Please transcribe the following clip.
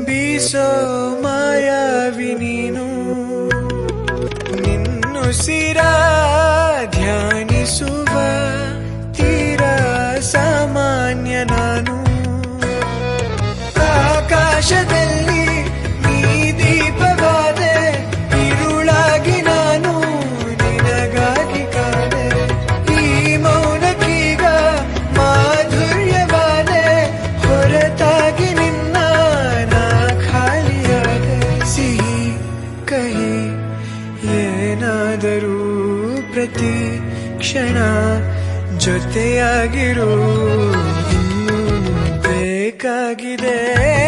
ಬೀಸೋ ಮಾಯಾವಿ ನೀನು ನಿನ್ನುಸಿರ ಧ್ಯಾನಿಸುವ ತೀರ ಸಾಮಾನ್ಯ ನಾನು ಆಕಾಶದಲ್ಲಿ ನೀ ದೀಪವಾದೆ ഇരുಳಾಗಿ ನಾನು ನಿನಗಾಗಿ ಕಾದೆ ಈ ಮೌನಕ್ಕೀಗ ಮಾಧುರ್ಯವಾದೆ ಹೊರತಾಗಿ ನಿನ್ನ ನಾ ಖಾಲಿಯಾದೆ ಸಿಹಿ ಕಹಿ ಏನಾದರೂ ಪ್ರತಿ ಕ್ಷಣ ಜೊತೆಯಾಗಿರು ಇನ್ನೂ ಬೇಕಾಗಿದೆ